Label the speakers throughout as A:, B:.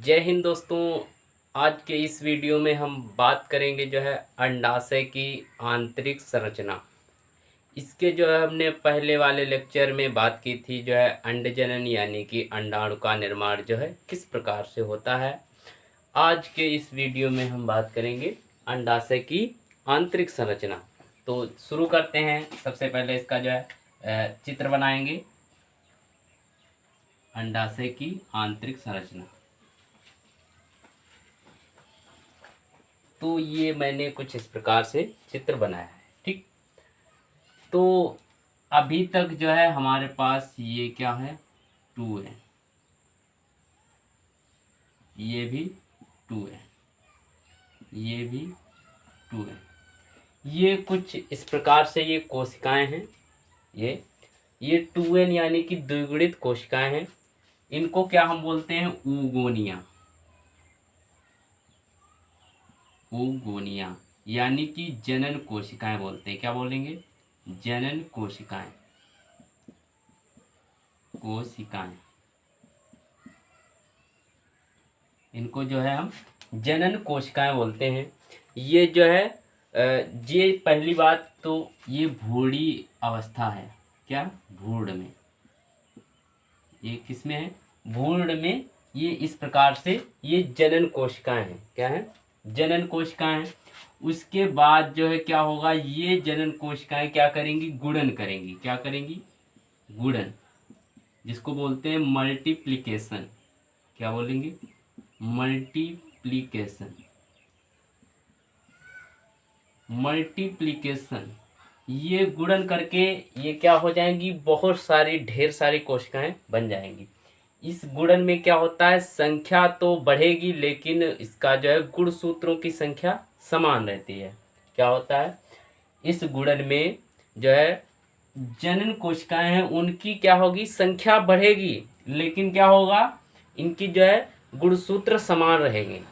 A: जय हिंद दोस्तों। आज के इस वीडियो में हम बात करेंगे जो है अंडाशय की आंतरिक संरचना। इसके जो है हमने पहले वाले लेक्चर में बात की थी जो है अंडजनन यानी कि अंडाणु का निर्माण जो है किस प्रकार से होता है। आज के इस वीडियो में हम बात करेंगे अंडाशय की आंतरिक संरचना। तो शुरू करते हैं। सबसे पहले इसका जो है चित्र बनाएंगे अंडाशय की आंतरिक संरचना। तो ये मैंने कुछ इस प्रकार से चित्र बनाया है, ठीक। तो अभी तक जो है हमारे पास ये क्या है, 2 है, ये भी 2 है, ये भी 2 है। ये कुछ इस प्रकार से ये कोशिकाएं हैं। ये 2n यानी कि द्विगुणित कोशिकाएं हैं। इनको क्या हम बोलते हैं, ऊगोनिया। ऊगोनिया यानी कि जनन कोशिकाएं बोलते हैं। क्या बोलेंगे, जनन कोशिकाएं। इनको जो है हम जनन कोशिकाएं बोलते हैं। ये जो है ये पहली बात तो ये भ्रूणी अवस्था है। क्या, भ्रूण में। ये किसमें है, भ्रूण में। ये इस प्रकार से ये जनन कोशिकाएं हैं। क्या है, जनन कोशिकाएं हैं। उसके बाद जो है क्या होगा, ये जनन कोशिकाएं क्या करेंगी, गुणन करेंगी। क्या करेंगी, गुणन, जिसको बोलते हैं मल्टीप्लिकेशन। क्या बोलेंगे, मल्टीप्लिकेशन। मल्टीप्लिकेशन, ये गुणन करके ये क्या हो जाएंगी, बहुत सारी ढेर सारी कोशिकाएं बन जाएंगी। इस गुणन में क्या होता है, संख्या तो बढ़ेगी लेकिन इसका जो है गुणसूत्रों की संख्या समान रहती है। क्या होता है, इस गुणन में जो है जनन कोशिकाएं हैं उनकी क्या होगी, संख्या बढ़ेगी लेकिन क्या होगा, इनकी जो है गुणसूत्र समान रहेंगे।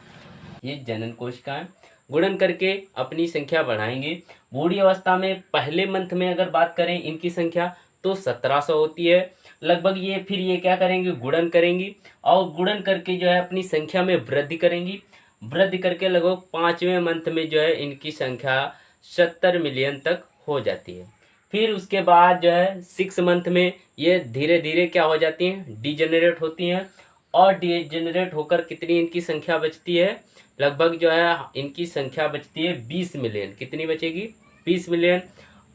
A: ये जनन कोशिकाएं गुणन करके अपनी संख्या बढ़ाएंगे। बूढ़ी अवस्था में पहले मंथ में अगर बात करें इनकी संख्या तो 1700 होती है लगभग। ये फिर ये क्या करेंगे, गुणन करेंगी और गुणन करके जो है अपनी संख्या में वृद्धि करेंगी। वृद्धि करके लगभग 5वें मंथ में जो है इनकी संख्या 70 मिलियन तक हो जाती है। फिर उसके बाद जो है 6 मंथ में ये धीरे धीरे क्या हो जाती हैं, डिजेनरेट होती हैं। और डिजेनरेट होकर कितनी इनकी संख्या बचती है, लगभग जो है इनकी संख्या बचती है 20 मिलियन। कितनी बचेगी, 20 मिलियन।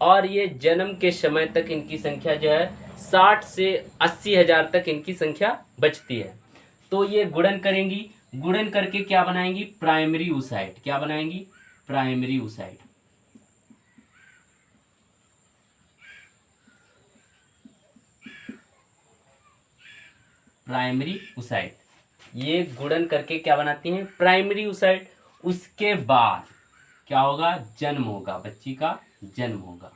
A: और ये जन्म के समय तक इनकी संख्या जो है 60 से 80 हजार तक इनकी संख्या बचती है। तो ये गुणन करेंगी, गुणन करके क्या बनाएंगी, प्राइमरी ऊसाइट। क्या बनाएंगी, प्राइमरी ऊसाइट। प्राइमरी ऊसाइट, ये गुणन करके क्या बनाती हैं, प्राइमरी ऊसाइट। उसके बाद क्या होगा, जन्म होगा, बच्ची का जन्म होगा।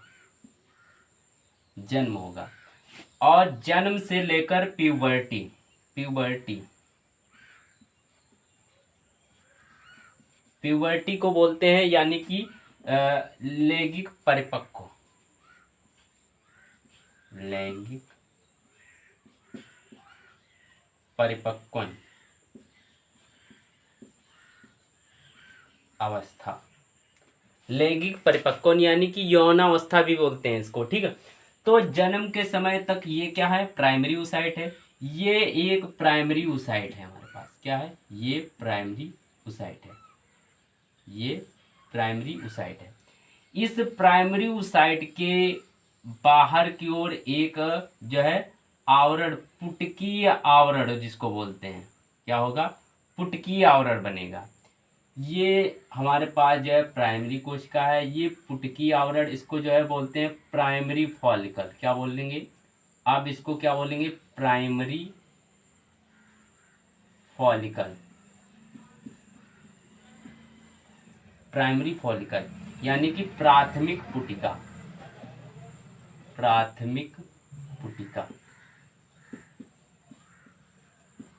A: जन्म होगा और जन्म से लेकर प्यूबर्टी। प्यूबर्टी, प्यूबर्टी को बोलते हैं यानी कि लैंगिक परिपक्व। लैंगिक परिपक्वन अवस्था। लैंगिक परिपक्वन यानी कि यौनावस्था भी बोलते हैं इसको, ठीक है। तो जन्म के समय तक ये क्या है, प्राइमरी ऊसाइट है। ये एक प्राइमरी ऊसाइट है हमारे पास। क्या है, ये प्राइमरी ऊसाइट है। ये प्राइमरी ऊसाइट है। इस प्राइमरी ऊसाइट के बाहर की ओर एक जो है आवरण, पुटकीय आवरण जिसको बोलते हैं, क्या होगा, पुटकीय आवरण बनेगा। ये हमारे पास जो है प्राइमरी कोशिका है, ये पुटकीय आवरण, इसको जो है बोलते हैं प्राइमरी फॉलिकल। क्या बोलेंगे, आप इसको क्या बोलेंगे, प्राइमरी फॉलिकल। प्राइमरी फॉलिकल यानी कि प्राथमिक पुटिका। प्राथमिक पुटिका,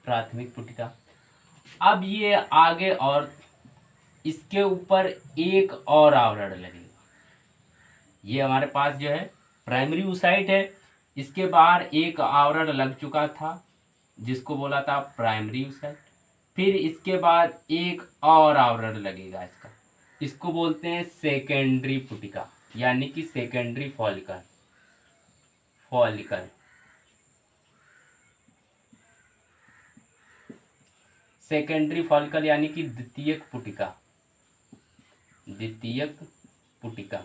A: प्राथमिक पुटिका। अब ये आगे और इसके ऊपर एक और आवरण लगेगा। ये हमारे पास जो है प्राइमरी ऊसाइट है, इसके बाहर एक आवरण लग चुका था जिसको बोला था प्राइमरी ऊसाइट। फिर इसके बाद एक और आवरण लगेगा इसका, इसको बोलते हैं सेकेंडरी पुटिका, यानी कि secondary follicle. Follicle secondary follicle यानी कि द्वितीयक पुटिका। द्वितीयक पुटिका,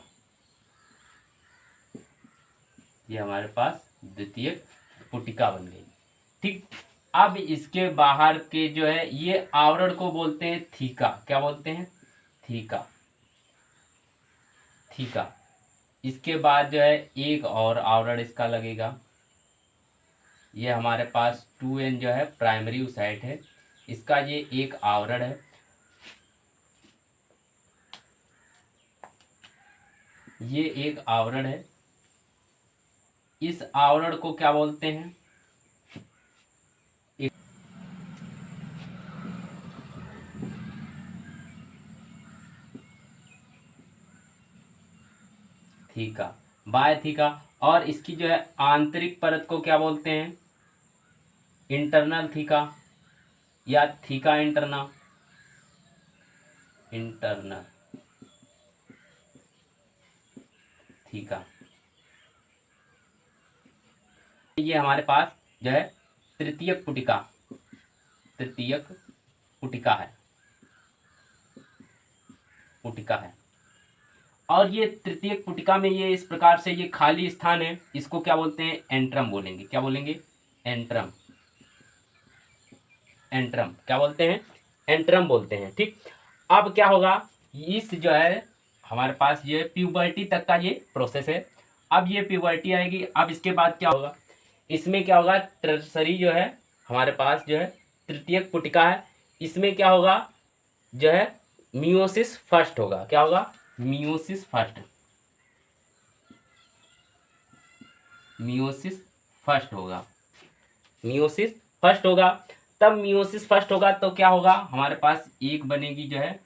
A: ये हमारे पास द्वितीयक पुटिका बन गई। ठीक, अब इसके बाहर के जो है ये आवरण को बोलते हैं थीका। क्या बोलते हैं? थीका। थीका। इसके बाद जो है एक और आवरण इसका लगेगा, ये हमारे पास 2n जो है प्राइमरी ऊसाइट है, इसका ये एक आवरण है। ये एक आवरण है, इस आवरण को क्या बोलते हैं? Theca, by theca. और इसकी जो है आंतरिक परत को क्या बोलते हैं? इंटरनल थीका या थीका इंटरना। Internal theca. ये हमारे पास जो है तृतीयक पुटिका, तृतीयक पुटिका है, पुटिका है। और ये तृतीयक पुटिका में ये इस प्रकार से ये खाली स्थान है, इसको क्या बोलते हैं? एंट्रम बोलेंगे। क्या बोलेंगे? एंट्रम। एंट्रम क्या बोलते हैं? एंट्रम बोलते हैं। ठीक, अब क्या होगा, इस जो है हमारे पास ये प्यूबर्टी तक का ये प्रोसेस है। अब ये प्यूबर्टी आएगी, अब इसके बाद क्या होगा, इसमें क्या होगा, टर्सरी जो है हमारे पास जो है तृतीयक पुटिका है, इसमें क्या होगा जो है मियोसिस फर्स्ट होगा। क्या होगा? Meiosis first. मियोसिस फर्स्ट होगा। मियोसिस फर्स्ट होगा। तब मियोसिस फर्स्ट होगा तो क्या होगा, हमारे पास एक बनेगी जो है,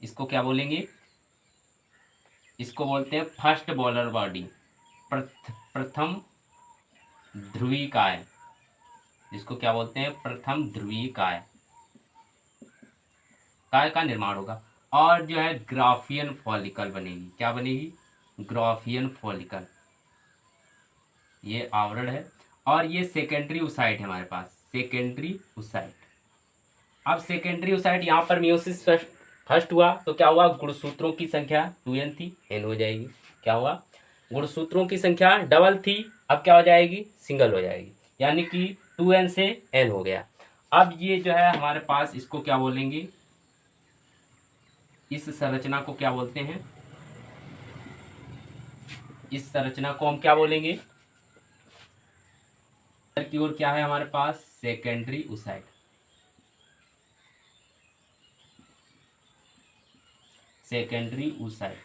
A: इसको क्या बोलेंगे? इसको बोलते हैं फर्स्ट बॉलर बॉडी, प्रथम ध्रुवीय काय, जिसको क्या बोलते हैं? प्रथम ध्रुवीय काय, काय का निर्माण होगा। और जो है ग्राफियन फॉलिकल बनेगी। क्या बनेगी? ग्राफियन फॉलिकल, ये आवरण है। और ये सेकेंडरी ऊसाइट है हमारे पास, सेकेंडरी ऊसाइट। अब सेकेंडरी ऊसाइट यहाँ पर मियोसिस फर्स्ट हुआ तो क्या हुआ, गुणसूत्रों की संख्या 2n थी, n हो जाएगी। क्या हुआ, गुणसूत्रों की संख्या डबल थी, अब क्या हो जाएगी, सिंगल हो जाएगी, यानी कि 2n से n हो गया। अब ये जो है हमारे पास, इसको क्या बोलेंगे, इस संरचना को क्या बोलते हैं? इस संरचना को हम क्या बोलेंगे? की ओर क्या है हमारे पास, सेकेंडरी ऊसाइट। Secondary oocyte.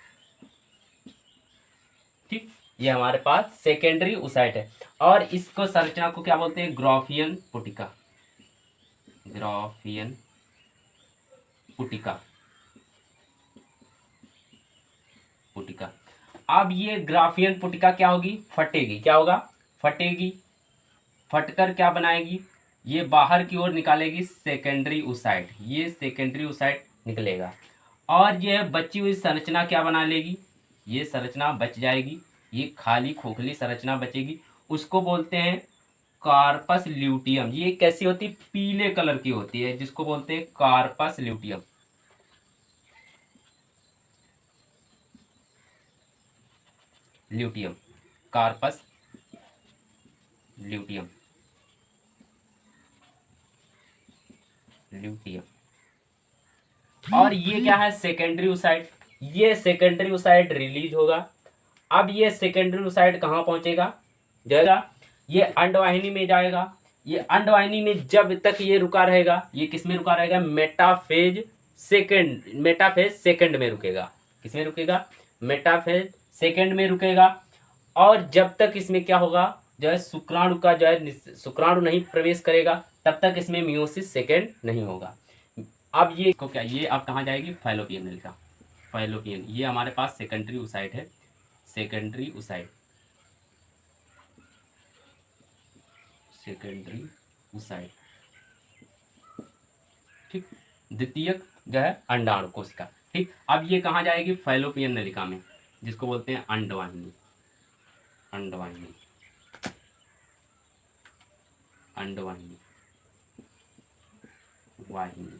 A: ठीक, ये हमारे पास सेकेंडरी ऊसाइट है। और इसको संरचना को क्या बोलते हैं? ग्राफियन पुटिका। ग्राफियन पुटिका। पुटिका। अब ये ग्राफियन पुटिका क्या होगी, फटेगी। क्या होगा, फटेगी। फटकर क्या बनाएगी, ये बाहर की ओर निकालेगी सेकेंडरी ऊसाइट, ये सेकेंडरी ऊसाइट निकलेगा। और ये बची हुई संरचना क्या बना लेगी, ये संरचना बच जाएगी, ये खाली खोखली संरचना बचेगी, उसको बोलते हैं कार्पस ल्यूटियम। ये कैसी होती है, पीले कलर की होती है, जिसको बोलते हैं corpus luteum. Luteum, corpus luteum. Luteum. और ये क्या है, सेकेंडरी ऊसाइट। ये सेकेंडरी ऊसाइट रिलीज होगा। अब ये सेकेंडरी ऊसाइट कहाँ पहुंचेगा, जाएगा, ये अंडवाहिनी में जाएगा। ये अंडवाहिनी में जब तक ये रुका रहेगा, ये किस में रुका रहेगा, मेटाफेज सेकेंड, मेटाफेज सेकेंड में रुकेगा। किस में रुकेगा, मेटाफेज सेकेंड में रुकेगा। और जब तक इसमें क्या होगा, जो है शुक्राणु का जो है शुक्राणु नहीं प्रवेश करेगा, तब तक इसमें मियोसिस सेकेंड नहीं होगा। अब ये को क्या, ये अब कहाँ जाएगी, फैलोपियन नलिका। फैलोपियन, ये हमारे पास सेकेंडरी ऊसाइट है। Secondary oocyte, secondary oocyte. ठीक, द्वितीयक जो है अंडाणु कोशिका। ठीक, अब ये कहाँ जाएगी, फैलोपियन नलिका में, जिसको बोलते हैं अंडवाहिनी, अंडवाहिनी, अंडवाहिनी, वाहिनी।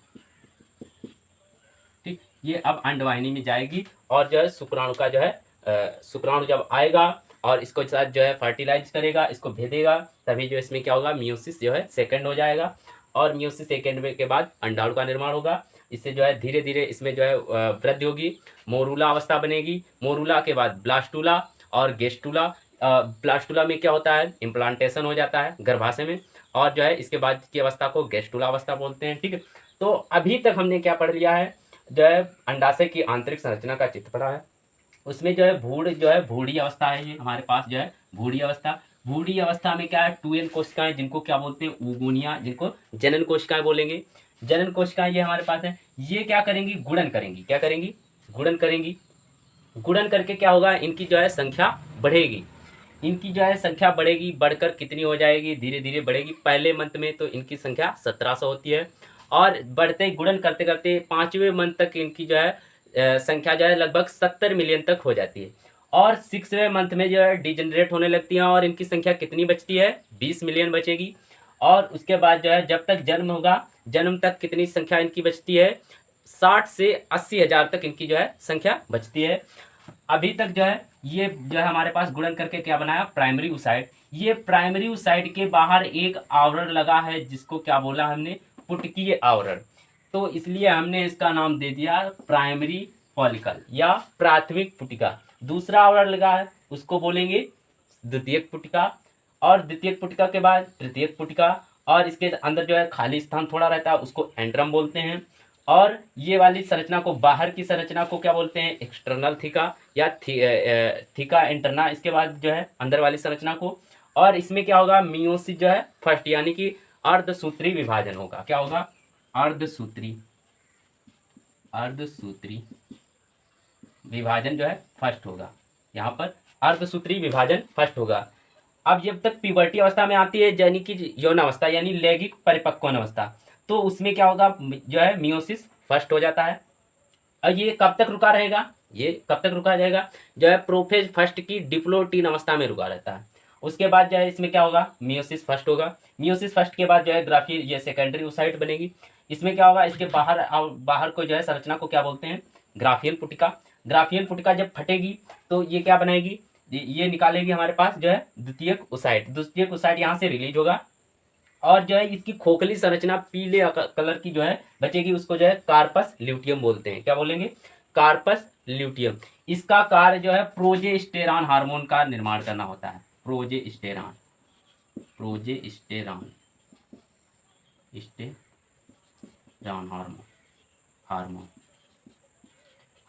A: ठीक, ये अब अंडवाहिनी में जाएगी और जो है शुक्राणु का जो है शुक्राणु जब आएगा और इसको साथ जो है फर्टिलाइज करेगा, इसको भेदेगा, तभी जो इसमें क्या होगा, मियोसिस जो है सेकंड हो जाएगा। और मियोसिस सेकंड में के बाद अंडाणु का निर्माण होगा। इससे जो है धीरे धीरे इसमें जो है वृद्धि होगी, मोरूला अवस्था बनेगी। मोरूला के बाद ब्लास्टूला और गेस्टूला। ब्लास्टूला में क्या होता है, इम्प्लांटेशन हो जाता है गर्भाशय में, और जो है इसके बाद की अवस्था को गेस्टूला अवस्था बोलते हैं। ठीक है, तो अभी तक हमने क्या पढ़ लिया है, जो है अंडाशय की आंतरिक संरचना का चित्र पढ़ा है। उसमें जो है भूड़ जो है भूड़ी अवस्था है, ये हमारे पास जो है भूड़ी अवस्था। भूड़ी अवस्था में क्या है, 2N कोशिकाएं, जिनको क्या बोलते हैं, ऊगुनिया, जिनको जनन कोशिकाएं बोलेंगे। जनन कोशिकाएं ये हमारे पास है। ये क्या करेंगी, गुणन करेंगी। क्या करेंगी, गुणन करेंगी। गुणन करके क्या होगा, इनकी जो है संख्या बढ़ेगी। इनकी जो है संख्या बढ़ेगी, बढ़कर कितनी हो जाएगी, धीरे धीरे बढ़ेगी। पहले मंथ में तो इनकी संख्या 1700 होती है, और बढ़ते गुणन करते करते 5वें मंथ तक इनकी जो है संख्या जो है लगभग 70 मिलियन तक हो जाती है। और 6वें मंथ में जो है डिजेनरेट होने लगती है, और इनकी संख्या कितनी बचती है, 20 मिलियन बचेगी। और उसके बाद जो है जब तक जन्म होगा, जन्म तक कितनी संख्या इनकी बचती है, 60 से 80 हज़ार तक इनकी जो है संख्या बचती है। अभी तक जो है ये जो है हमारे पास गुणन करके क्या बनाया, प्राइमरी ऊसाइड। ये प्राइमरी ऊसाइड के बाहर एक आवरण लगा है, जिसको क्या बोला हमने, पुटकीय आवरण। तो इसलिए हमने इसका नाम दे दिया प्राइमरी फॉलिकल या प्राथमिक पुटिका। दूसरा आवरण लगा है, उसको बोलेंगे द्वितीयक पुटिका, और द्वितीयक पुटिका के बाद तृतीयक पुटिका, और इसके अंदर जो है खाली स्थान थोड़ा रहता है, उसको एंट्रम बोलते हैं। और ये वाली संरचना को, बाहर की संरचना को क्या बोलते हैं, एक्सटर्नल थीका या थीका इंटरना। इसके बाद जो है अंदर वाली संरचना को, और इसमें क्या होगा, मियोसिस जो है फर्स्ट, यानी कि अर्धसूत्री विभाजन होगा। क्या होगा, अर्धसूत्री, अर्धसूत्री विभाजन जो है फर्स्ट होगा। यहाँ पर अर्धसूत्री विभाजन फर्स्ट होगा। अब जब तक प्यूबर्टी अवस्था में आती है, यानी कि यौन अवस्था, यानी लैंगिक परिपक्वन अवस्था, तो उसमें क्या होगा, जो है मियोसिस फर्स्ट हो जाता है। और ये कब तक रुका रहेगा, ये कब तक रुका जाएगा, जो है प्रोफेज फर्स्ट की डिप्लोटीन अवस्था में रुका रहता है। उसके बाद जो है इसमें क्या होगा, मियोसिस फर्स्ट होगा। मियोसिस फर्स्ट के बाद जो है ग्राफी, ये सेकेंडरी ऊसाइट बनेगी। इसमें क्या होगा, इसके बाहर बाहर को जो है संरचना को क्या बोलते हैं, ग्राफियन पुटिका। ग्राफियन पुटिका जब फटेगी तो ये क्या बनाएगी, ये निकालेगी हमारे पास जो है द्वितीयक ऊसाइट। द्वितीयक ऊसाइट यहाँ से रिलीज होगा, और जो है इसकी खोखली संरचना पीले कलर की जो है बचेगी, उसको जो है कार्पस ल्यूटियम बोलते हैं। क्या बोलेंगे, कार्पस ल्यूटियम। इसका कार्य जो है प्रोजेस्टेरॉन हार्मोन का निर्माण करना होता है। Progesterone, progesterone, sterone hormone, hormone,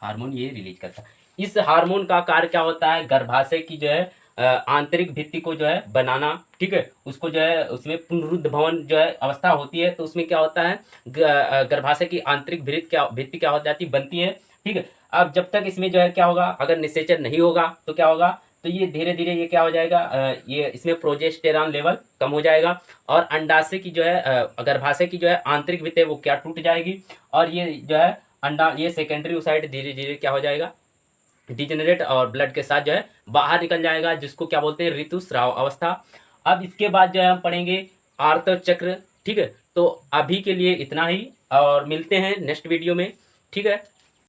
A: hormone ये रिलीज करता है। इस हार्मोन का कार्य क्या होता है, गर्भाशय की जो है आंतरिक भित्ति को जो है बनाना। ठीक है, उसको जो है उसमें पुनरुद्ध भवन जो है अवस्था होती है, तो उसमें क्या होता है, गर्भाशय की आंतरिक भित्ति क्या हो जाती, बनती है। ठीक है, अब जब तक इसमें जो है क्या होगा, अगर निषेचन नहीं होगा तो क्या होगा, तो ये धीरे धीरे ये क्या हो जाएगा, ये इसमें प्रोजेस्टेरॉन लेवल कम हो जाएगा, और अंडाशय की जो है गर्भाशय की जो है आंतरिक भित्ति वो क्या टूट जाएगी, और ये जो है अंडा, ये सेकेंडरी ऊसाइट धीरे धीरे क्या हो जाएगा, डिजेनरेट, और ब्लड के साथ जो है बाहर निकल जाएगा, जिसको क्या बोलते हैं, ऋतुस्राव अवस्था। अब इसके बाद जो है हम पढ़ेंगे आर्तव चक्र। ठीक है, तो अभी के लिए इतना ही, और मिलते हैं नेक्स्ट वीडियो में। ठीक है।